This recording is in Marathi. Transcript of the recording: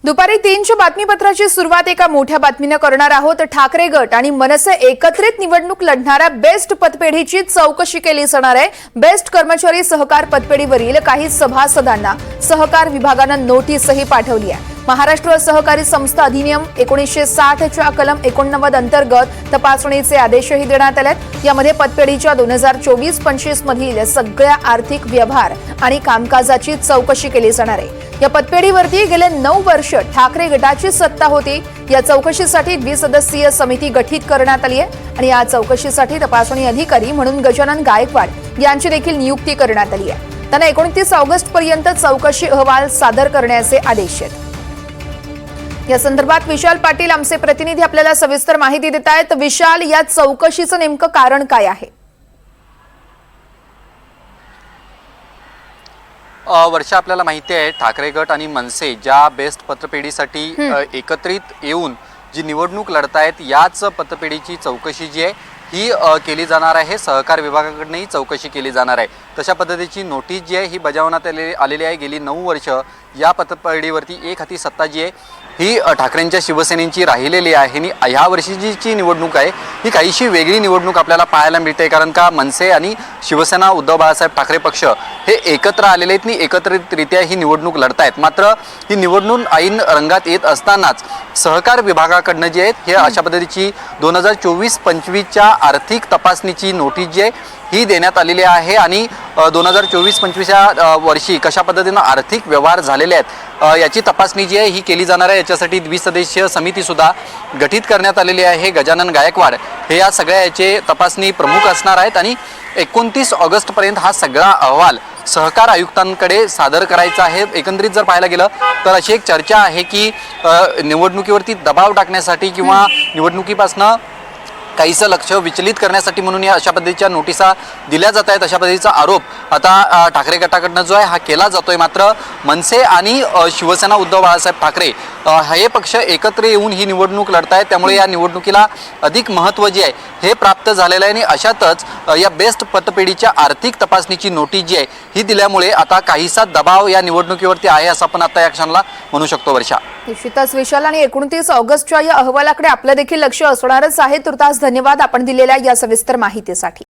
दुपारी 3च्या बातमीपत्राची सुरुवात एका मोठ्या बातमीने करणार आहोत। ठाकरे गट आणि मनसे एकत्रित निवडणूक लढणाऱ्या बेस्ट पतपेढीची चौकशी केली जाणार आहे। बेस्ट कर्मचारी सहकार पतपेढीवरील काही सभासदांना सहकार विभागाने नोटीसही पाठवली आहे। महाराष्ट्र सहकारी संस्था अधिनियम 1960 च्या कलम 89 अंतर्गत तपासणीचे आदेशही देण्यात आलेत। यामध्ये पतपेढीच्या 2024-25 मधील सगळ्या आर्थिक व्यवहार आणि कामकाजाची चौकशी केली जाणार आहे। या पतपेढीवरती गेले 9 वर्ष ठाकरे गटाची सत्ता होती। या चौकशीसाठी द्विसदस्यीय समिती गठीत करण्यात आली आहे आणि या चौकशीसाठी तपासणी अधिकारी म्हणून गजानन गायकवाड यांची देखील नियुक्ती करण्यात आली आहे। त्यांना 29 ऑगस्ट पर्यंत चौकशी अहवाल सादर करण्याचे आदेश आहेत। या संदर्भात विशाल पाटील आमचे प्रतिनिधी आपल्याला सविस्तर माहिती देत आहेत। विशाल, या चौकशीचं नेमकं कारण काय आहे? वर्षा, आपल्याला माहिती आहे ठाकरे गट आणि मनसे ज्या बेस्ट पतपेढीसाठी एकत्रित येऊन जी निवडणूक लढतायत याच पतपेढीची चौकशी जी आहे ही केली जाणार आहे। सहकार विभागाकडूनही चौकशी केली जाणार आहे। तशा पद्धतीची नोटीस जी आहे ही बजावण्यात आलेली आहे। गेली 9 वर्ष या पतपेढीवरती एक हाती सत्ता जी आहे ही ठाकरेंच्या शिवसेनेची राहिलेली आहे आणि ह्या वर्षीची जी निवडणूक आहे ही काहीशी वेगळी निवडणूक आपल्याला पाहायला मिळते, कारण का मनसे आणि शिवसेना उद्धव बाळासाहेब ठाकरे पक्ष हे एकत्र आलेले आहेत आणि एकत्रितरित्या ही निवडणूक लढतायत। मात्र ही निवडणूक ऐन रंगात येत असतानाच सहकार विभागाकडनं जे आहेत हे अशा पद्धतीची 2024-25च्या आर्थिक तपासणीची नोटीस जी आहे ही देण्यात आलेली आहे आणि 2024-25 वर्षी कशा पद्धतीने आर्थिक व्यवहार झालेले आहेत याची तपासणी जी आहे ही केली जाणार आहे। याच्यासाठी द्विसदस्यीय समिती सुद्धा गठीत करण्यात आलेली आहे। गजानन गायकवाड हे या सगळ्या याचे तपासणी प्रमुख असणार आहेत आणि 29 ऑगस्ट पर्यंत हा सगळा अहवाल सहकार आयुक्तांकडे सादर करायचा आहे। एकंदरीत जर पाहायला गेलं तर अशी एक चर्चा आहे की निवडणुकीवरती दबाव टाकण्यासाठी किंवा निवडणुकीपासून काहीसं लक्ष विचलित करण्यासाठी म्हणून या अशा पद्धतीच्या नोटिसा दिल्या जात आहेत। अशा पद्धतीचा आरोप आता ठाकरे गटाकडनं जो आहे हा केला जातोय। मात्र मनसे आणि शिवसेना उद्धव बाळासाहेब ठाकरे हे पक्ष एकत्र येऊन ही निवडणूक लढतायत, त्यामुळे या निवडणुकीला अधिक महत्त्व जे आहे हे प्राप्त झालेलं आहे आणि अशातच या बेस्ट पतपेढीच्या आर्थिक तपासणीची नोटीस जी आहे ही दिल्यामुळे आता काहीसा दबाव या निवडणुकीवरती आहे असं आपण आता या क्षणाला म्हणू शकतो। वर्षा, निश्चितच विशाल, आणि 29 ऑगस्टच्या या अहवालाकडे आपलं देखील लक्ष असणारच आहे। तुर्तास धन्यवाद आपण दिलेल्या या सविस्तर माहितीसाठी।